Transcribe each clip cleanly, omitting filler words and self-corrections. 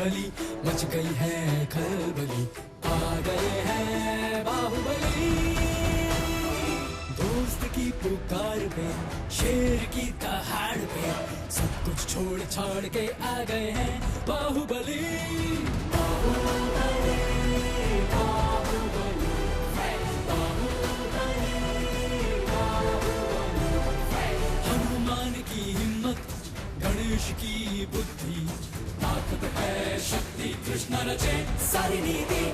गली, मच गई है खलबली, आ गए हैं बाहुबली। दोस्त की पुकार पे, शेर की दहाड़ पे, सब कुछ छोड़ छाड़ के आ गए हैं बाहुबली। बाहुबली, बाहुबली, बाहुबली, बाहुबली। हनुमान की हिम्मत, गणेश की बुद्धि, ताकत है शक्ति, कृष्ण रचे सारी नीति।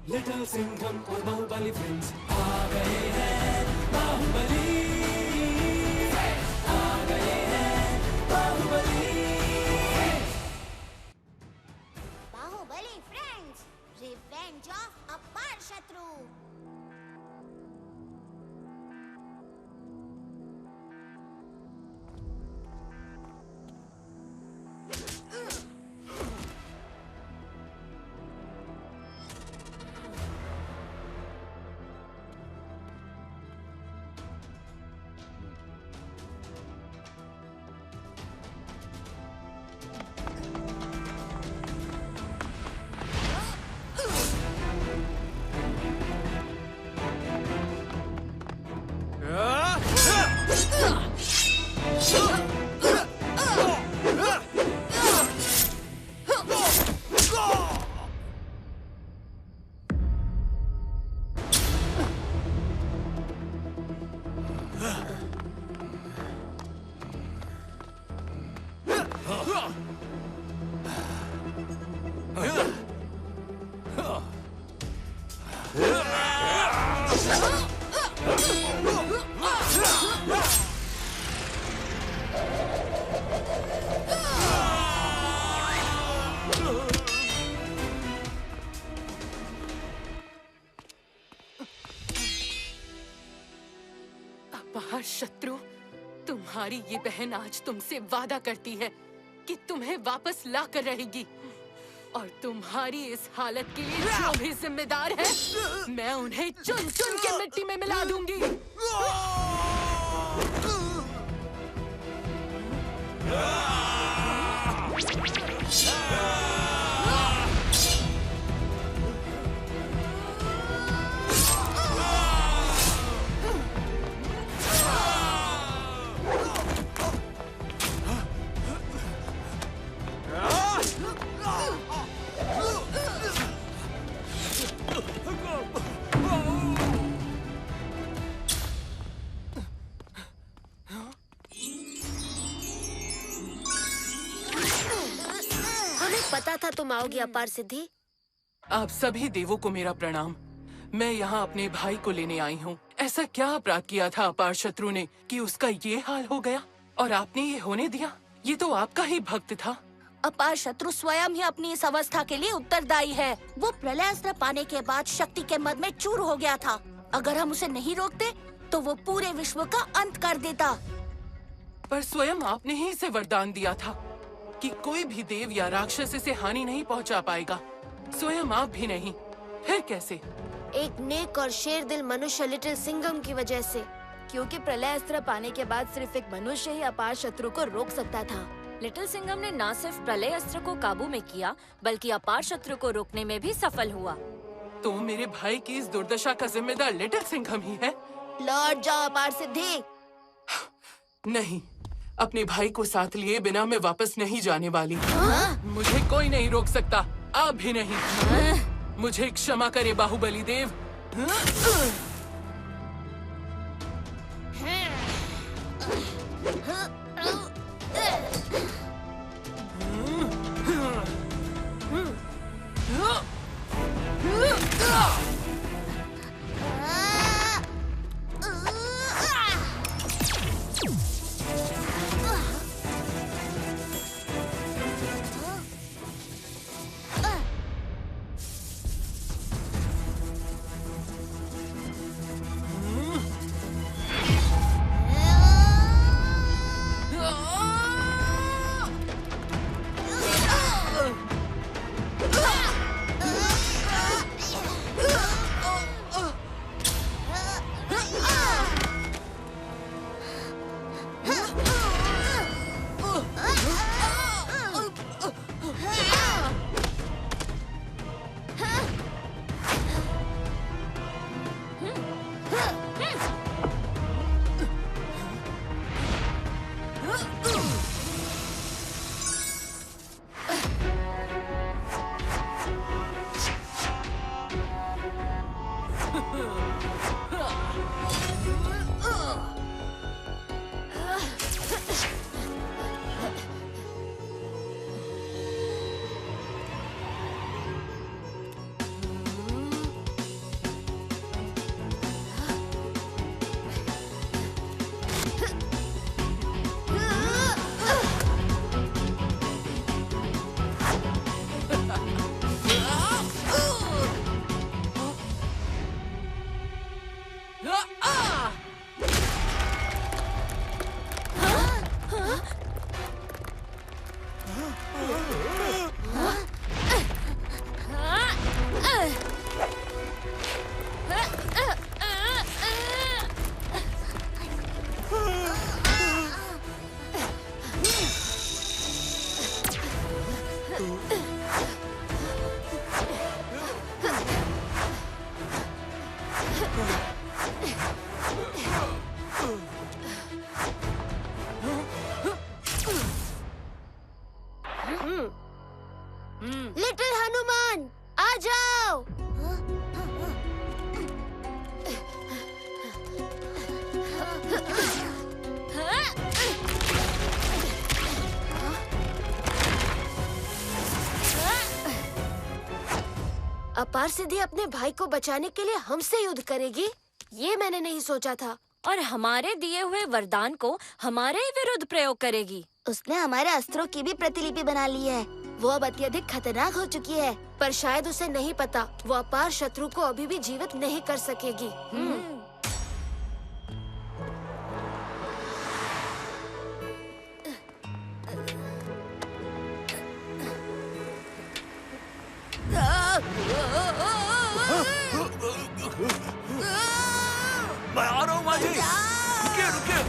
लिटिल सिंघम और बाहुबली फ्रेंड्स आ गए हैं बाहुबली, आ गए हैं Baahubali. Baahubali friends, revenge of अपार शत्रु। अपार शत्रु, तुम्हारी ये बहन आज तुमसे वादा करती है कि तुम्हें वापस ला कर रहेगी, और तुम्हारी इस हालत के लिए जो भी जिम्मेदार है, मैं उन्हें चुन चुन के मिट्टी में मिला दूंगी। पता था तुम आओगी अपार सिद्धि। आप सभी देवों को मेरा प्रणाम। मैं यहाँ अपने भाई को लेने आई हूँ। ऐसा क्या अपराध किया था अपार शत्रु ने कि उसका ये हाल हो गया, और आपने ये होने दिया? ये तो आपका ही भक्त था। अपार शत्रु स्वयं ही अपनी इस अवस्था के लिए उत्तरदायी है। वो प्रलयास्त्र पाने के बाद शक्ति के मद में चूर हो गया था। अगर हम उसे नहीं रोकते तो वो पूरे विश्व का अंत कर देता। पर स्वयं आपने ही इसे वरदान दिया था कि कोई भी देव या राक्षस इसे हानि नहीं पहुंचा पाएगा। स्वयं आप भी नहीं, फिर कैसे? एक नेक और शेर दिल मनुष्य लिटिल सिंघम की वजह से। क्योंकि प्रलय अस्त्र पाने के बाद सिर्फ एक मनुष्य ही अपार शत्रु को रोक सकता था। लिटिल सिंघम ने न सिर्फ प्रलय अस्त्र को काबू में किया, बल्कि अपार शत्रु को रोकने में भी सफल हुआ। तो मेरे भाई की इस दुर्दशा का जिम्मेदार लिटिल सिंघम ही है। लौट जाओ अपार सिद्धि। नहीं, अपने भाई को साथ लिए बिना मैं वापस नहीं जाने वाली। मुझे कोई नहीं रोक सकता, आप भी नहीं। मुझे क्षमा करे बाहुबली देव। लिटिल हनुमान आ जाओ। अपार सिद्धि अपने भाई को बचाने के लिए हमसे युद्ध करेगी, ये मैंने नहीं सोचा था। और हमारे दिए हुए वरदान को हमारे विरुद्ध प्रयोग करेगी। उसने हमारे अस्त्रों की भी प्रतिलिपि बना ली है। वो अब अत्यधिक खतरनाक हो चुकी है, पर शायद उसे नहीं पता वो अपार शत्रु को अभी भी जीवित नहीं कर सकेगी। मैं आ रहा हूँ माँ जी। रुकिए रुकिए।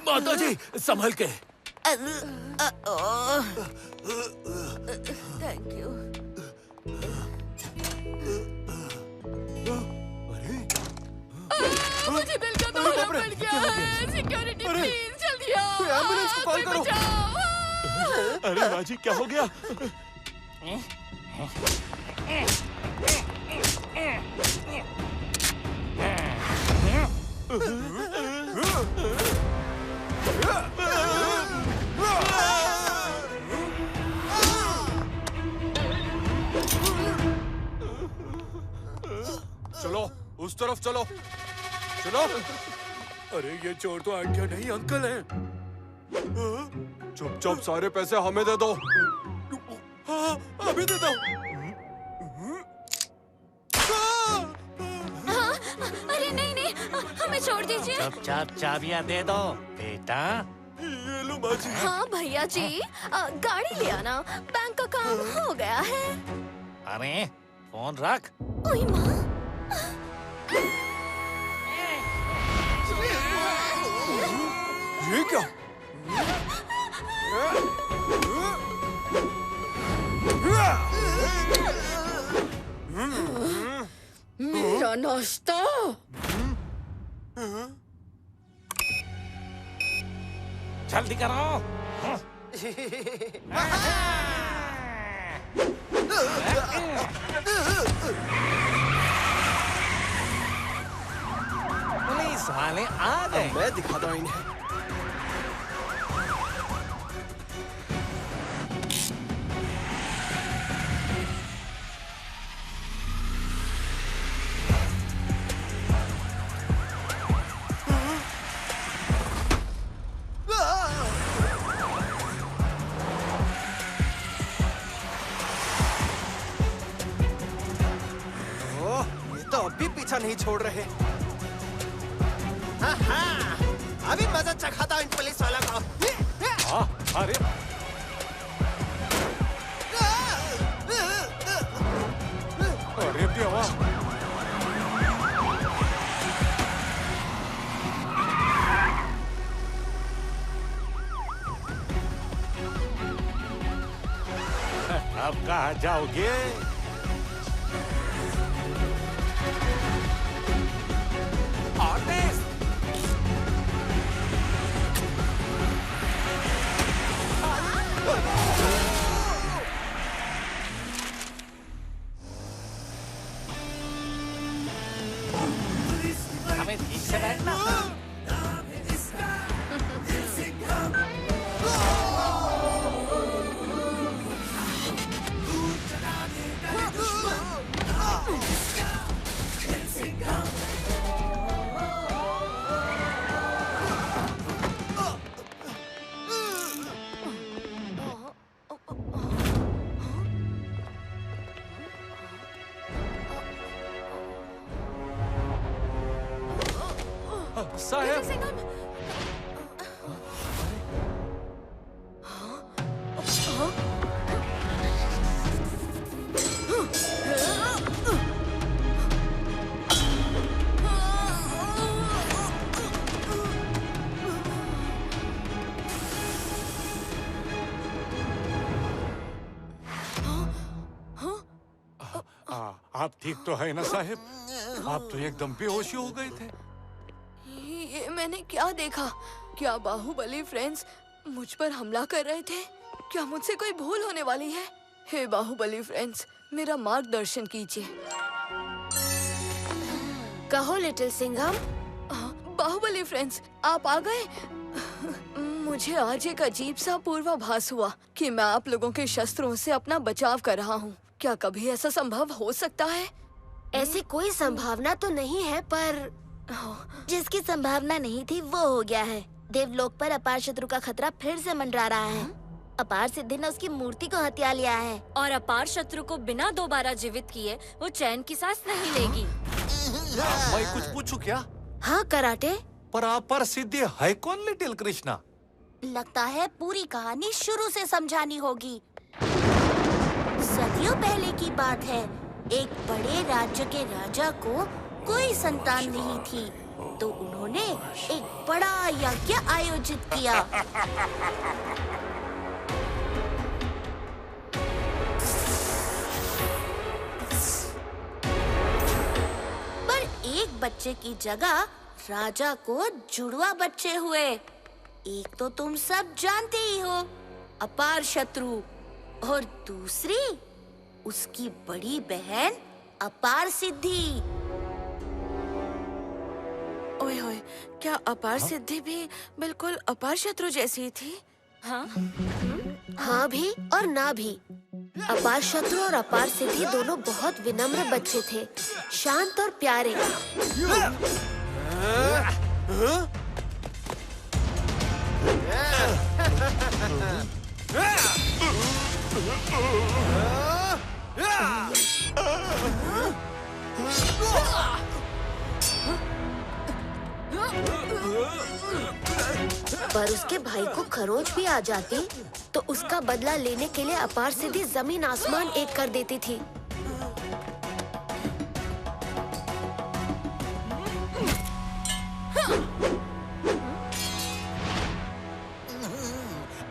माता जी संभल के। Thank you. मुझे दिल का दौरा पड़ गया है। सिक्योरिटी प्लीज जल्दी आओ। एम्बुलेंस को कॉल करो। अरे माँ जी क्या हो गया? चलो उस तरफ चलो। चलो। अरे ये चोर तो आज्ञा नहीं अंकल हैं। चुपचाप सारे पैसे हमें दे दो। हाँ, अभी दे दो। अरे नहीं नहीं, हमें छोड़ दीजिए। चुपचाप चाबियां दे दो बेटा। ये लो माँ जी। हाँ भैया जी, गाड़ी ले आना, बैंक का काम हो गया है। अरे फोन रख। ओए माँ। ये क्या? मेरा नाश्ता। जल्दी करो। पुलिस वाले आ गए। मैं दिखाता हूँ इन्हें। अभी पीछा नहीं छोड़ रहे। अभी मजा चखाता इन पुलिस वाला को। अरे अरे देवा। अब कहाँ जाओगे? हमें ठीक से बैठना। साहब आप ठीक तो है ना साहिब? आप तो एकदम बेहोशी हो गए थे। ये मैंने क्या देखा? क्या बाहुबली फ्रेंड्स मुझ पर हमला कर रहे थे? क्या मुझसे कोई भूल होने वाली है? हे बाहुबली फ्रेंड्स, मेरा मार्गदर्शन कीजिए। कहो लिटिल सिंघम। बाहुबली फ्रेंड्स, आप आ गए? मुझे आज एक अजीब सा पूर्वाभास हुआ कि मैं आप लोगों के शस्त्रों से अपना बचाव कर रहा हूँ। क्या कभी ऐसा संभव हो सकता है? ऐसी कोई संभावना तो नहीं है, पर जिसकी संभावना नहीं थी वो हो गया है। देवलोक पर अपार शत्रु का खतरा फिर से मंडरा रहा है। अपार सिद्धि ने उसकी मूर्ति को हत्या लिया है और अपार शत्रु को बिना दोबारा जीवित किए वो चैन की सांस नहीं लेगी। मैं कुछ पूछूं क्या? हाँ कराटे। पर आप पर सिद्धि है कौन लिटिल कृष्णा? लगता है पूरी कहानी शुरू से समझानी होगी। सदियों पहले की बात है। एक बड़े राज्य के राजा को कोई संतान नहीं थी, तो उन्होंने एक बड़ा यज्ञ आयोजित किया। पर एक बच्चे की जगह राजा को जुड़वा बच्चे हुए। एक तो तुम सब जानते ही हो, अपार शत्रु, और दूसरी उसकी बड़ी बहन अपार सिद्धि। ओए होए, क्या अपार सिद्धि भी बिल्कुल अपार शत्रु जैसी थी? हाँ? हाँ भी और ना भी। अपार शत्रु और अपार सिद्धि दोनों बहुत विनम्र बच्चे थे, शांत और प्यारे। पर उसके भाई को खरोच भी आ जाती तो उसका बदला लेने के लिए अपार सिद्धि जमीन आसमान एक कर देती थी।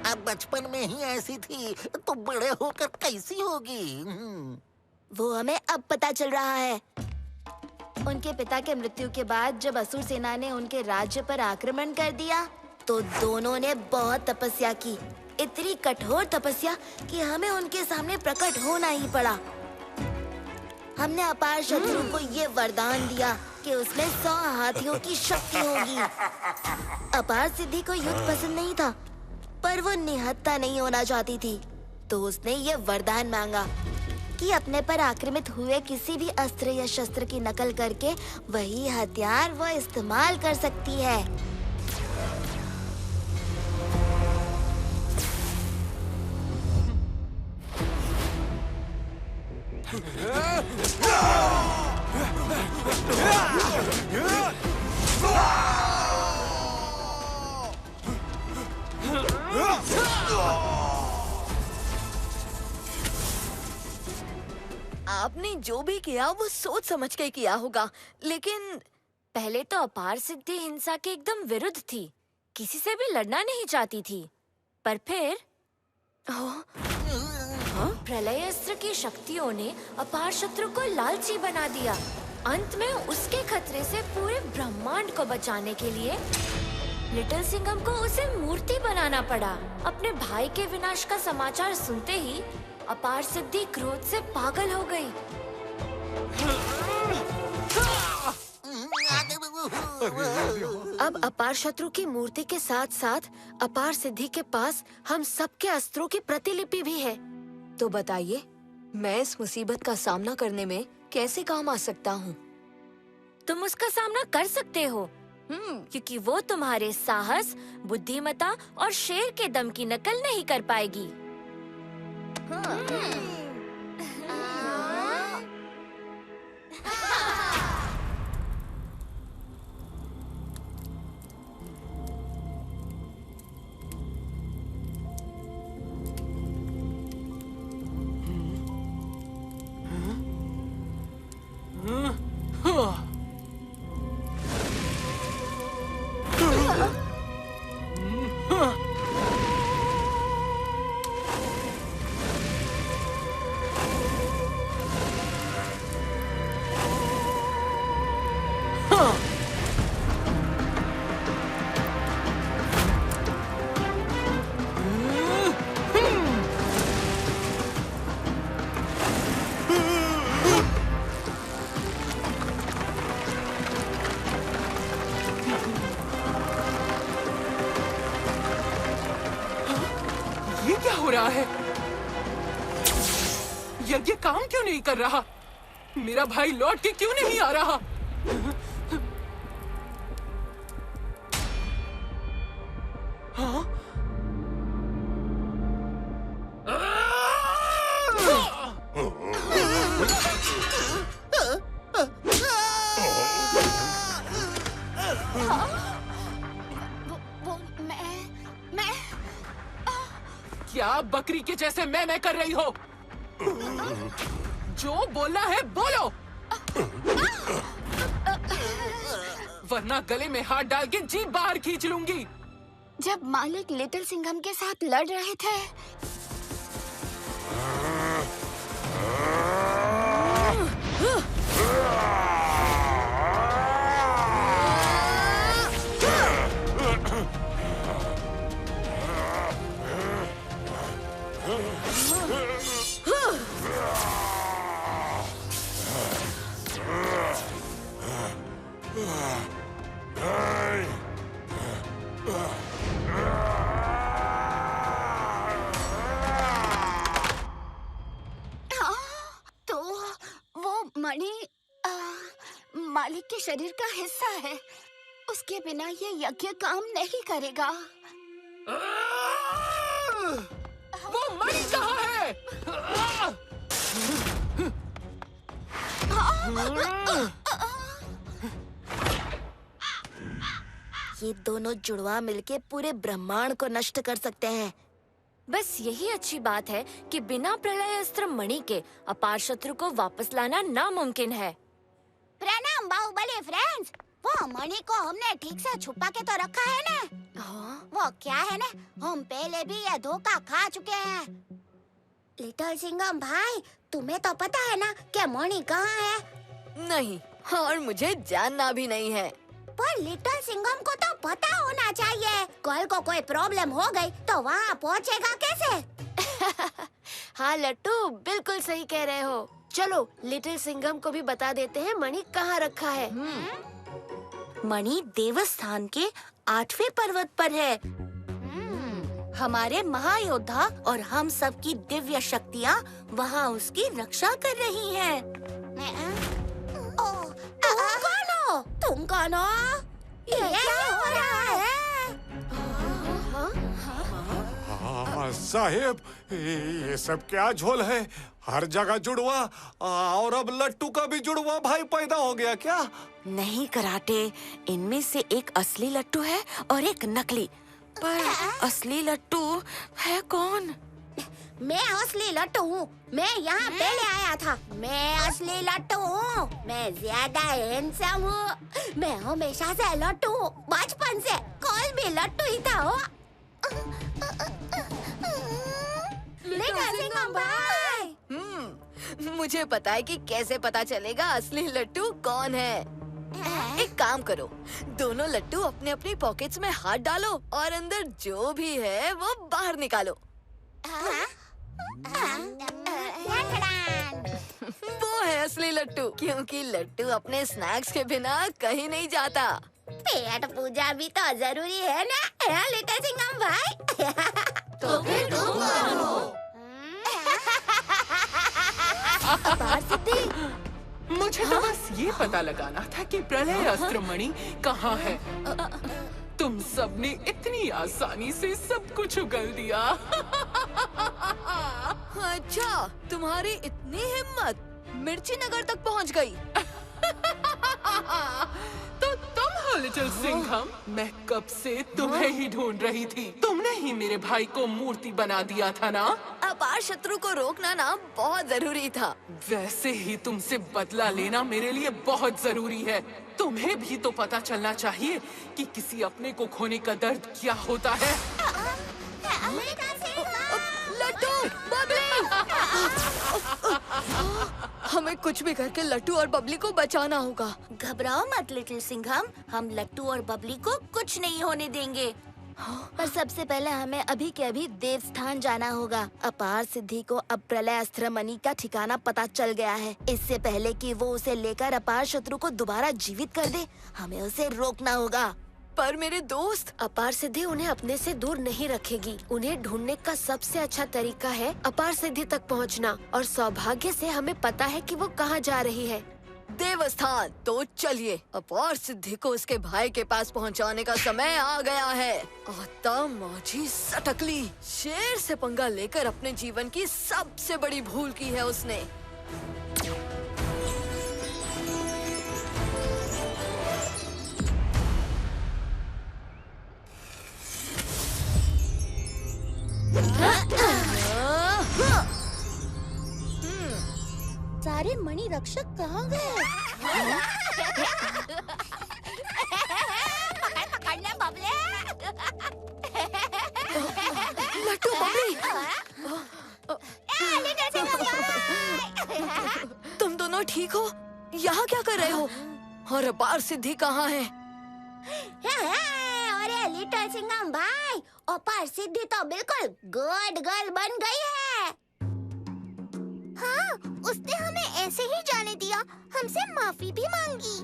अब बचपन में ही ऐसी थी तो बड़े होकर कैसी होगी? वो हमें अब पता चल रहा है। उनके पिता के मृत्यु के बाद जब असुर सेना ने उनके राज्य पर आक्रमण कर दिया तो दोनों ने बहुत तपस्या की। इतनी कठोर तपस्या कि हमें उनके सामने प्रकट होना ही पड़ा। हमने अपार शत्रु को ये वरदान दिया कि उसमें 100 हाथियों की शक्ति होगी। अपार सिद्धि को युद्ध पसंद नहीं था, पर वो निहत्था नहीं होना चाहती थी, तो उसने ये वरदान मांगा कि अपने पर आक्रमित हुए किसी भी अस्त्र या शस्त्र की नकल करके वही हथियार वो इस्तेमाल कर सकती है। आपने जो भी किया वो सोच समझ के किया होगा, लेकिन पहले तो अपार सिद्धि हिंसा के एकदम विरुद्ध थी, किसी से भी लड़ना नहीं चाहती थी। पर फिर प्रलय अस्त्र की शक्तियों ने अपार शत्रु को लालची बना दिया। अंत में उसके खतरे से पूरे ब्रह्मांड को बचाने के लिए लिटिल सिंघम को उसे मूर्ति बनाना पड़ा। अपने भाई के विनाश का समाचार सुनते ही अपार सिद्धि क्रोध से पागल हो गई। अब अपार शत्रु की मूर्ति के साथ साथ अपार सिद्धि के पास हम सबके अस्त्रों की प्रतिलिपि भी है। तो बताइए, मैं इस मुसीबत का सामना करने में कैसे काम आ सकता हूँ? तुम उसका सामना कर सकते हो, क्योंकि वो तुम्हारे साहस, बुद्धिमत्ता और शेर के दम की नकल नहीं कर पाएगी। ये क्या हो रहा है? यज्ञ काम क्यों नहीं कर रहा? मेरा भाई लौट के क्यों नहीं आ रहा? हाँ? वो मैं क्या बकरी के जैसे मैं कर रही हो? जो बोलना है बोलो, वरना गले में हाथ डाल के जीभ बाहर खींच लूंगी। जब मालिक लिटिल सिंघम के साथ लड़ रहे थे तो वो मणि मालिक के शरीर का हिस्सा है। उसके बिना ये यज्ञ काम नहीं करेगा। वो मणि कहाँ है? ये दोनों जुड़वा मिलके पूरे ब्रह्मांड को नष्ट कर सकते हैं। बस यही अच्छी बात है कि बिना प्रलय अस्त्र मणि के अपार शत्रु को वापस लाना नामुमकिन है। प्रणाम बाहुबली फ्रेंड्स। वो मणि को हमने ठीक से छुपा के तो रखा है ना। हाँ? वो क्या है ना, हम पहले भी ये धोखा खा चुके हैं। लिटिल सिंघम भाई, तुम्हें तो पता है ना कि मणि कहाँ है? नहीं, और मुझे जानना भी नहीं है। पर लिटिल सिंघम को तो पता होना चाहिए। कल को कोई प्रॉब्लम हो गई तो वहाँ पहुँचेगा कैसे? हाँ लट्टू, बिल्कुल सही कह रहे हो। चलो लिटिल सिंघम को भी बता देते हैं मणि कहाँ रखा है। मणि देवस्थान के 8वें पर्वत पर है। हमारे महायोद्धा और हम सब की दिव्य शक्तियाँ वहाँ उसकी रक्षा कर रही हैं। तुम कौन हो? ये क्या हो रहा है? साहेब, ये सब क्या झोल है? हर जगह जुड़वा, और अब लट्टू का भी जुड़वा भाई पैदा हो गया क्या? नहीं कराटे, इनमें से एक असली लट्टू है और एक नकली। पर असली लट्टू है कौन? मैं असली लट्टू हूँ। मैं यहाँ पहले आया था। मैं असली लट्टू हूँ। मैं ज्यादा हैंडसम हूँ। मैं हमेशा से लट्टू हूँ, बचपन से। कल भी लट्टू ही था हो। लिटिल सिंघम भाई, मुझे पता है कि कैसे पता चलेगा असली लट्टू कौन है। एक काम करो, दोनों लट्टू अपने अपनी पॉकेट्स में हाथ डालो और अंदर जो भी है वो बाहर निकालो। वो है असली लट्टू, क्योंकि लट्टू अपने स्नैक्स के बिना कहीं नहीं जाता। पेट पूजा भी तो जरूरी है ना लिटिल सिंघम भाई। तो फिर तुम कौन हो? मुझे तो बस ये पता लगाना था कि प्रलय अस्त्र मणि कहाँ है। तुम सबने इतनी आसानी से सब कुछ उगल दिया। अच्छा, तुम्हारी इतनी हिम्मत मिर्ची नगर तक पहुंच गई। तो तुम हो लिटिल सिंघम? मैं कब से तुम्हें ही ढूंढ रही थी। तुमने ही मेरे भाई को मूर्ति बना दिया था ना? अपार शत्रु को रोकना ना बहुत जरूरी था। वैसे ही तुमसे बदला लेना मेरे लिए बहुत जरूरी है। तुम्हें भी तो पता चलना चाहिए कि किसी अपने को खोने का दर्द क्या होता है। लट्टू, बबली! हमें कुछ भी करके लट्टू और बबली को बचाना होगा। घबराओ मत लिटिल सिंघम, हम लट्टू और बबली को कुछ नहीं होने देंगे। पर सबसे पहले हमें अभी के अभी देवस्थान जाना होगा। अपार सिद्धि को अब प्रलय अस्त्र मणि का ठिकाना पता चल गया है। इससे पहले कि वो उसे लेकर अपार शत्रु को दोबारा जीवित कर दे, हमें उसे रोकना होगा। पर मेरे दोस्त। अपार सिद्धि उन्हें अपने से दूर नहीं रखेगी। उन्हें ढूंढने का सबसे अच्छा तरीका है अपार सिद्धि तक पहुंचना, और सौभाग्य से हमें पता है कि वो कहाँ जा रही है। देवस्थान। तो चलिए, अपार सिद्धि को उसके भाई के पास पहुंचाने का समय आ गया है। आता माझी सटकली, शेर से पंगा लेकर अपने जीवन की सबसे बड़ी भूल की है उसने। सारे मणि रक्षक कहाँ गए? पकड़ना बबले। लट्टू बबली, तुम दोनों ठीक हो? यहाँ क्या कर रहे हो? और अपार सिद्धि कहाँ है? अरे लिटिल सिंघम भाई, अपार सिद्धि तो बिल्कुल गुड गर्ल बन गई है। हाँ, उसने हमें ऐसे ही जाने दिया, हमसे माफी भी मांगी।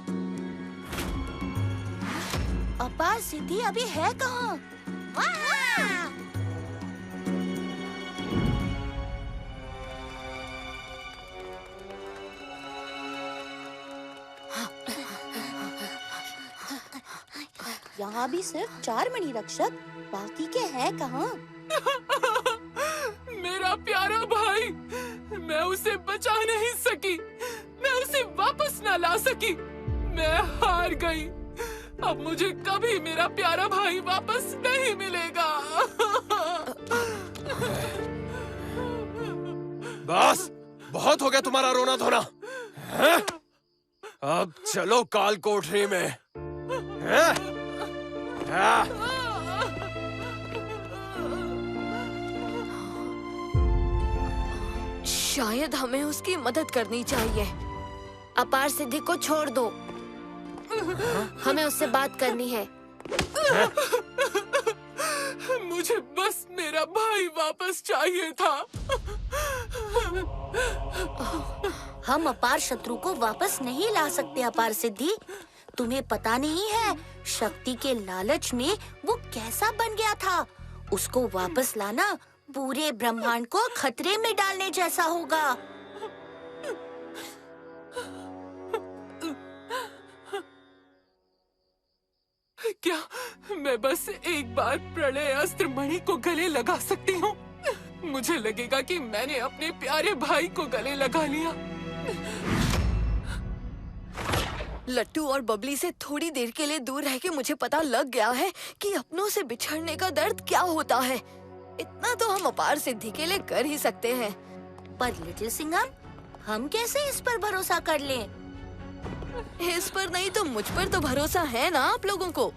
अपार सिद्धि अभी है कहाँ? यहाँ भी सिर्फ 4 मणि रक्षक, बाकी के हैं कहाँ? मेरा प्यारा भाई, मैं उसे बचा नहीं सकी, मैं उसे वापस ना ला सकी, मैं हार गई। अब मुझे कभी मेरा प्यारा भाई वापस नहीं मिलेगा। बस, बहुत हो गया तुम्हारा रोना धोना। हैं? अब चलो काल कोठरी में। हैं? शायद हमें उसकी मदद करनी चाहिए। अपार सिद्धि को छोड़ दो, हमें उससे बात करनी है। मुझे बस मेरा भाई वापस चाहिए था। हम अपार शत्रु को वापस नहीं ला सकते अपार सिद्धि। तुम्हें पता नहीं है, शक्ति के लालच में वो कैसा बन गया था। उसको वापस लाना पूरे ब्रह्मांड को खतरे में डालने जैसा होगा। क्या मैं बस एक बार प्रलय अस्त्र मणि को गले लगा सकती हूँ? मुझे लगेगा कि मैंने अपने प्यारे भाई को गले लगा लिया। लट्टू और बबली से थोड़ी देर के लिए दूर रह के मुझे पता लग गया है कि अपनों से बिछड़ने का दर्द क्या होता है। इतना तो हम अपार सिद्धि के लिए कर ही सकते हैं। पर लिटिल सिंघम, हम कैसे इस पर भरोसा कर लें? इस पर नहीं तो मुझ पर तो भरोसा है ना आप लोगों को।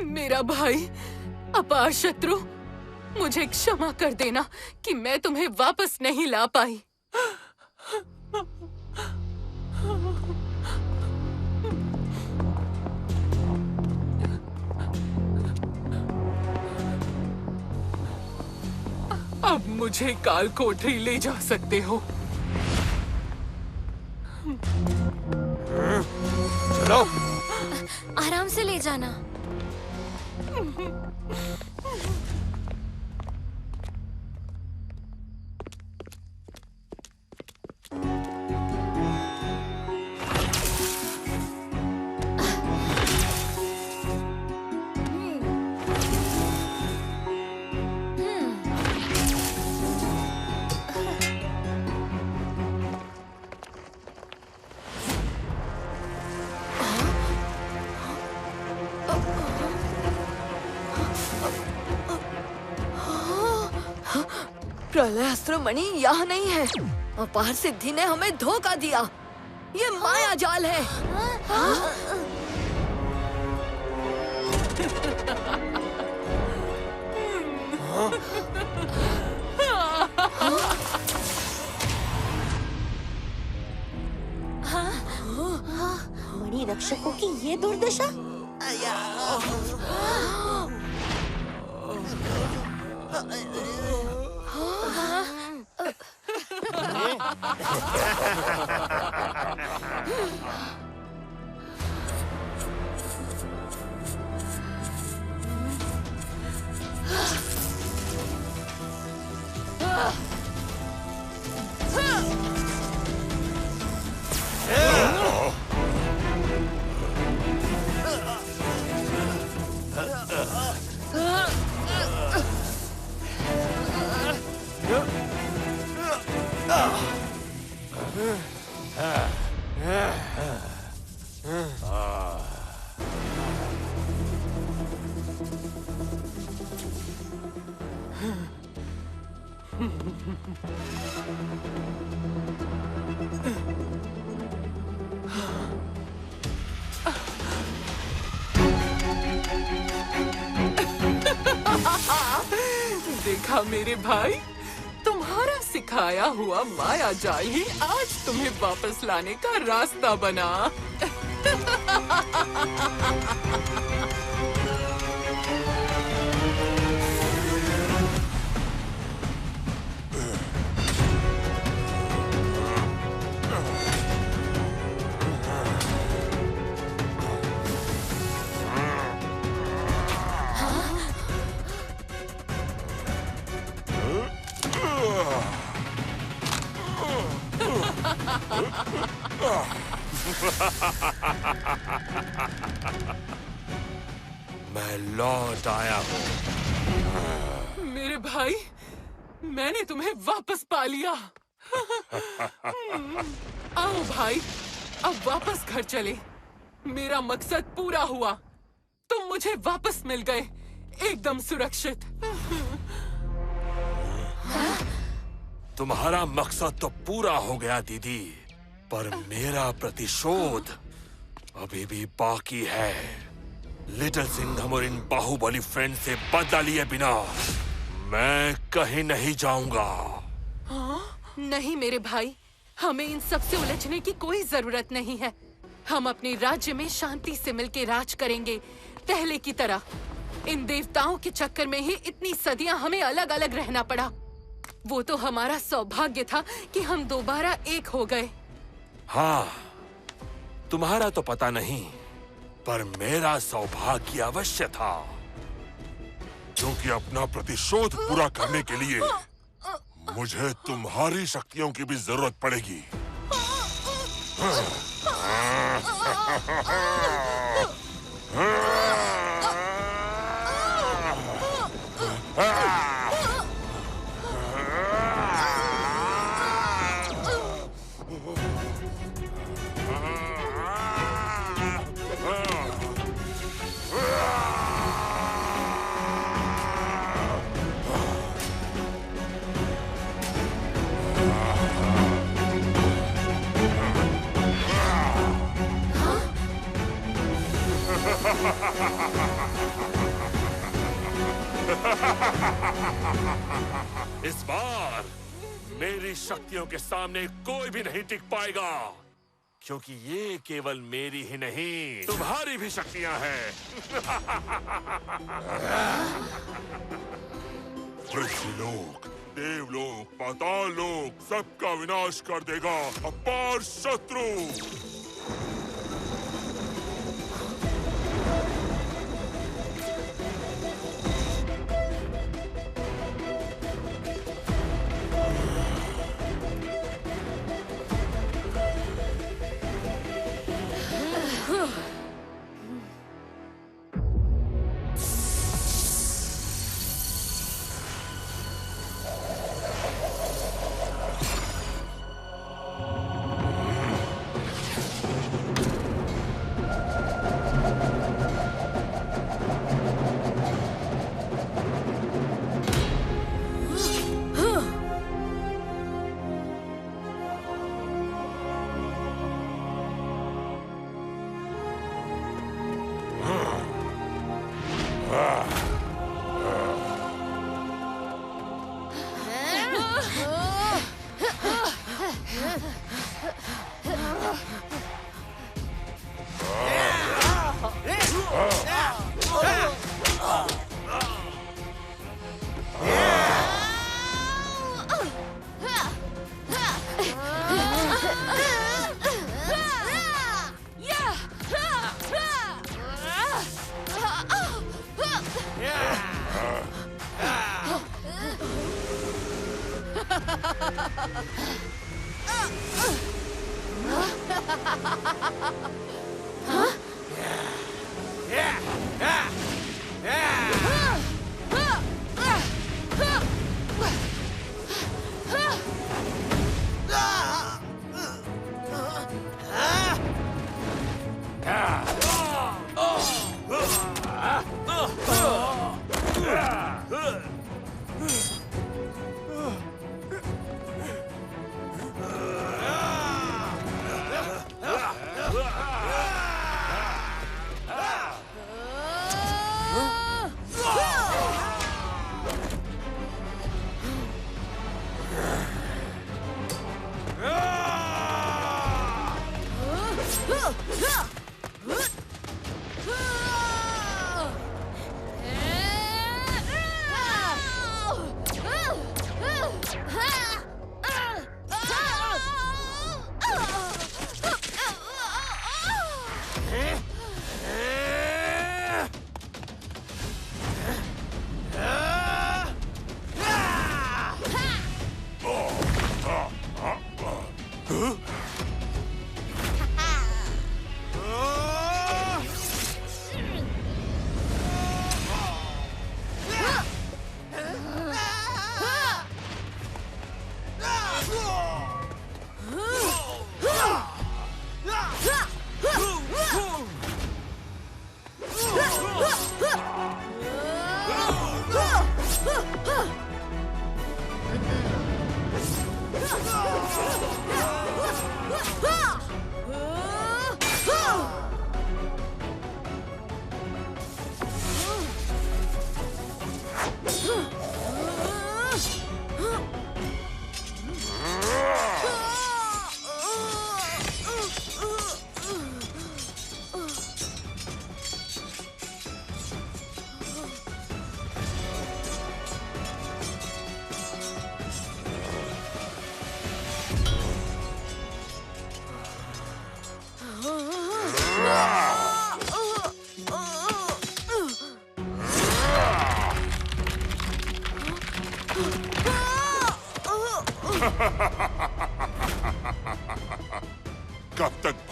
मेरा भाई अपार शत्रु, मुझे क्षमा कर देना कि मैं तुम्हें वापस नहीं ला पाई। अब मुझे काल कोठरी ले जा सकते हो। चलो। आराम से ले जाना। प्रलय अस्त्र मणि यहाँ नहीं है। अपार सिद्धि ने हमें धोखा दिया। ये माया जाल है। मणि रक्षकों की ये दुर्दशा। देखा मेरे भाई, तुम्हारा सिखाया हुआ माया जाल ही आज तुम्हें वापस लाने का रास्ता बना। मैं लौट आया हूँ। मेरे भाई, मैंने तुम्हें वापस पा लिया। आओ भाई, अब वापस घर चले। मेरा मकसद पूरा हुआ। तुम मुझे वापस मिल गए, एकदम सुरक्षित। तुम्हारा मकसद तो पूरा हो गया दीदी, पर मेरा प्रतिशोध अभी भी बाकी है। लिटिल सिंघम और इन बाहुबली फ्रेंड से बदला लिए बिना मैं कहीं नहीं जाऊंगा। नहीं मेरे भाई, हमें इन सब से उलझने की कोई जरूरत नहीं है। हम अपने राज्य में शांति से मिलकर राज करेंगे, पहले की तरह। इन देवताओं के चक्कर में ही इतनी सदियां हमें अलग अलग रहना पड़ा। वो तो हमारा सौभाग्य था कि हम दोबारा एक हो गए। हाँ, तुम्हारा तो पता नहीं, पर मेरा सौभाग्य अवश्य था, क्योंकि अपना प्रतिशोध पूरा करने के लिए मुझे तुम्हारी शक्तियों की भी जरूरत पड़ेगी। इस बार मेरी शक्तियों के सामने कोई भी नहीं टिक पाएगा, क्योंकि ये केवल मेरी ही नहीं, तुम्हारी भी शक्तियां हैं। पृथ्वीलोक, देवलोक, पाताल लोक, सबका विनाश कर देगा अपार शत्रु।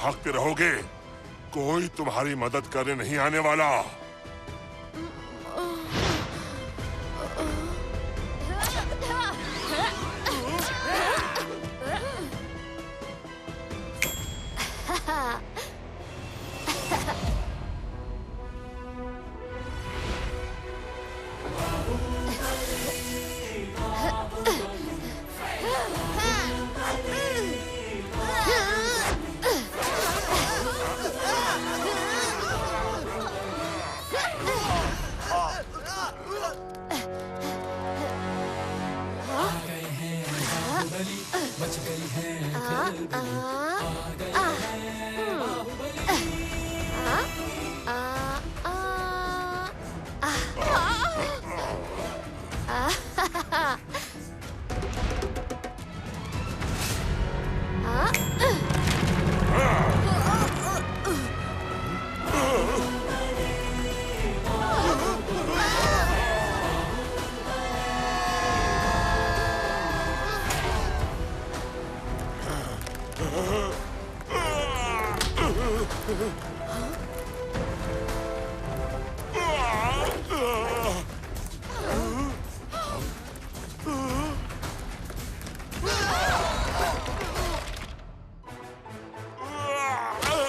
भागते रहोगे, कोई तुम्हारी मदद करने नहीं आने वाला। मच गई है खलबली,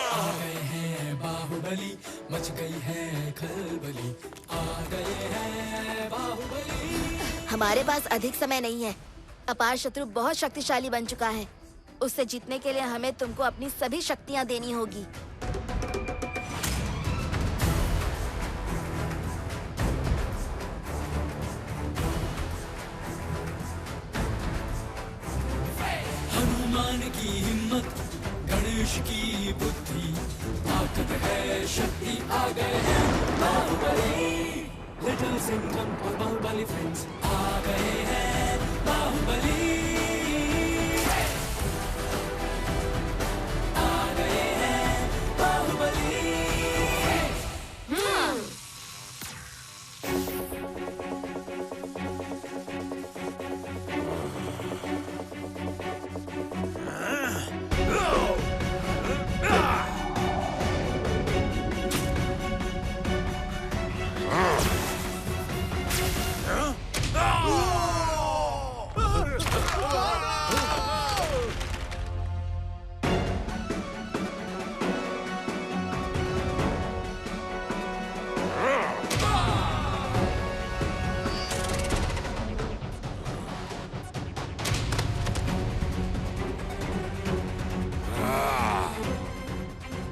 आ गए हैं बाहुबली। मच गई है खलबली, आ गए हैं बाहुबली। हमारे पास अधिक समय नहीं है। अपार शत्रु बहुत शक्तिशाली बन चुका है। उससे जीतने के लिए हमें तुमको अपनी सभी शक्तियां देनी होगी। हनुमान की हिम्मत, गणेश की बुद्धि, ताकत है शक्ति, आ गए हैं बाहुबली। लिटिल सिंघम और बाहुबली फ्रेंड्स आ गए हैं बाहुबली। आ गए हैं बाहुबली।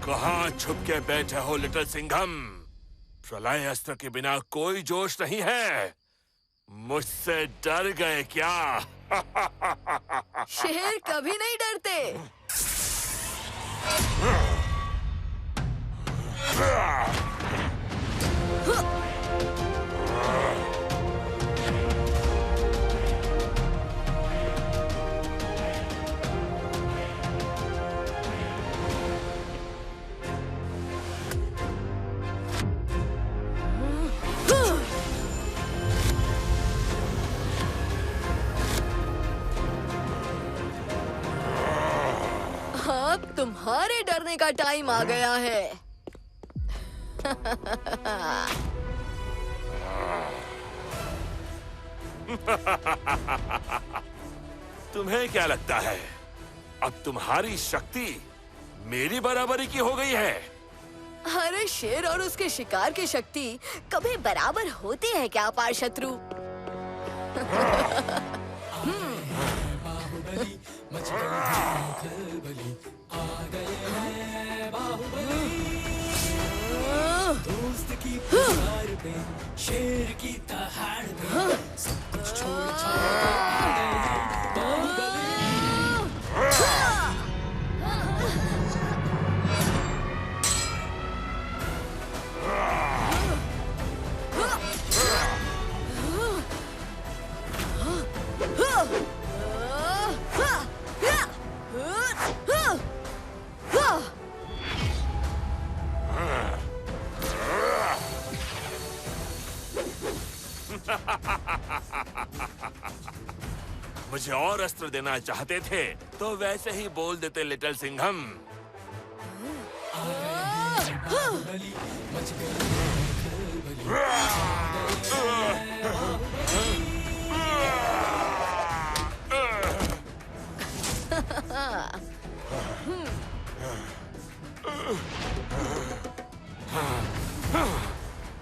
कहाँ छुप के बैठे हो लिटिल सिंघम? प्रलय अस्त्र के बिना कोई जोश नहीं है। मुझसे डर गए क्या? शेर कभी नहीं डरते। अब तुम्हारे डरने का टाइम आ गया है। तुम्हें क्या लगता है अब तुम्हारी शक्ति मेरी बराबरी की हो गई है? अरे शेर और उसके शिकार की शक्ति कभी बराबर होती है क्या अपार शत्रु? बाहुबली मच गई है खलबली, आ गए हैं बाहुबली। दोस्त की पुकार पे, शेर की दहाड़ पे, सब कुछ छोड़ छाड़ के आ गए हैं बाहुबली। मुझे और अस्त्र देना चाहते थे तो वैसे ही बोल देते लिटिल सिंघम। बाहुबली मच गई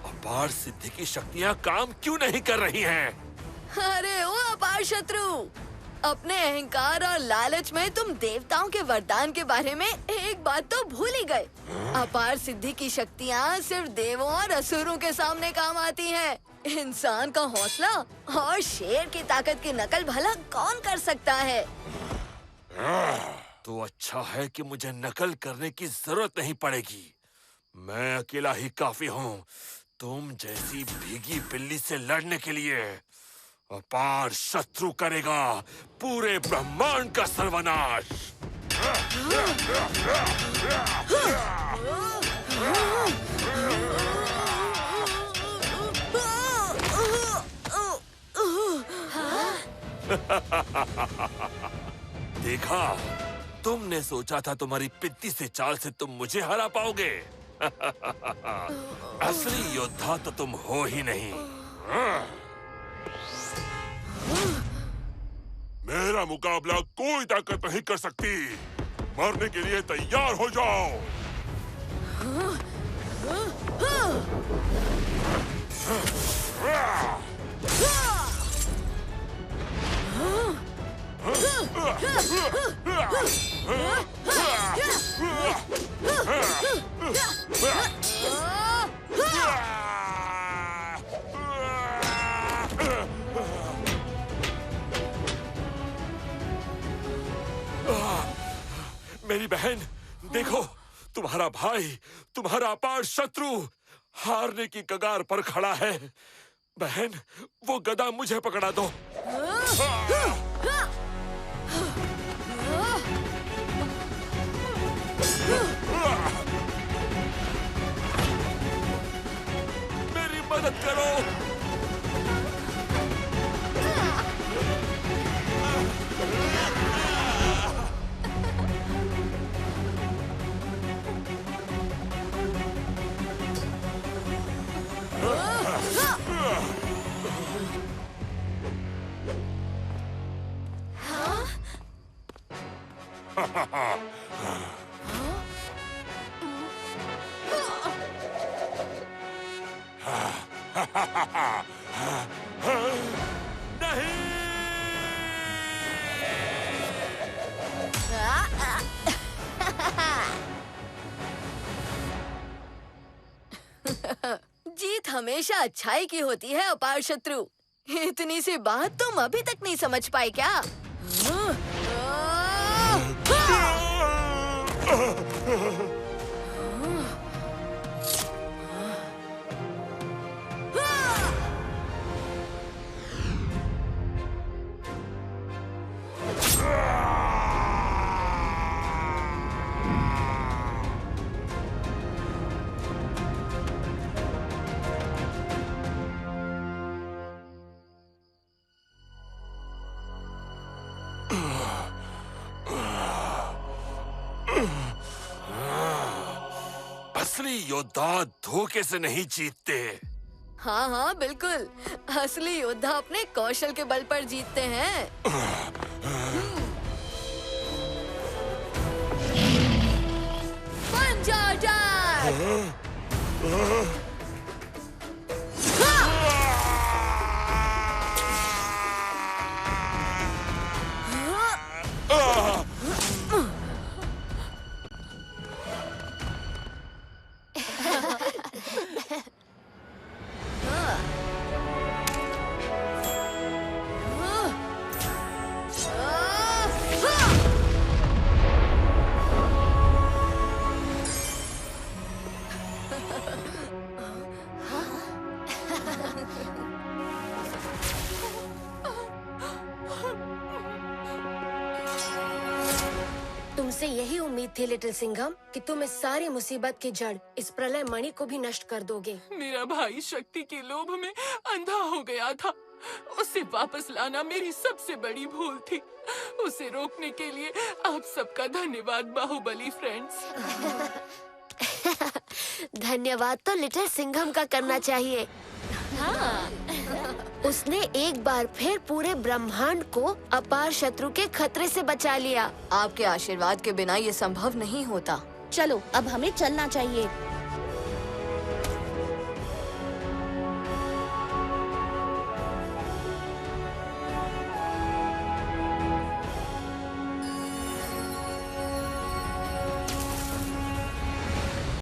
अपार सिद्धि की शक्तियाँ काम क्यों नहीं कर रही हैं? अरे ओ अपार शत्रु, अपने अहंकार और लालच में तुम देवताओं के वरदान के बारे में एक बात तो भूल ही गए। अपार सिद्धि की शक्तियाँ सिर्फ देवों और असुरों के सामने काम आती हैं। इंसान का हौसला और शेर की ताकत की नकल भला कौन कर सकता है? तो अच्छा है कि मुझे नकल करने की जरूरत नहीं पड़ेगी। मैं अकेला ही काफी हूँ तुम जैसी भीगी बिल्ली से लड़ने के लिए। अपार शत्रु करेगा पूरे ब्रह्मांड का सर्वनाश। देखा, तुमने सोचा था तुम्हारी पित्ती से चाल से तुम मुझे हरा पाओगे। असली योद्धा तो तुम हो ही नहीं। मेरा मुकाबला कोई ताकत नहीं कर सकती। मरने के लिए तैयार हो जाओ। मेरी बहन, देखो, तुम्हारा भाई, तुम्हारा अपार शत्रु हारने की कगार पर खड़ा है। बहन, वो गदा मुझे पकड़ा दो। मेरी मदद करो। जीत हमेशा अच्छाई की होती है अपार शत्रु। इतनी सी बात तुम अभी तक नहीं समझ पाए क्या? असली योद्धा धोखे से नहीं जीतते। हाँ हाँ बिल्कुल, असली योद्धा अपने कौशल के बल पर जीतते हैं। पंजा अटैक! तुमसे यही उम्मीद थी लिटिल सिंघम कि तुम इस सारी मुसीबत की जड़, इस प्रलय मणि को भी नष्ट कर दोगे। मेरा भाई शक्ति के लोभ में अंधा हो गया था। उसे वापस लाना मेरी सबसे बड़ी भूल थी। उसे रोकने के लिए आप सबका धन्यवाद बाहुबली फ्रेंड्स। धन्यवाद तो लिटिल सिंघम का करना चाहिए। उसने एक बार फिर पूरे ब्रह्मांड को अपार शत्रु के खतरे से बचा लिया। आपके आशीर्वाद के बिना ये संभव नहीं होता। चलो अब हमें चलना चाहिए।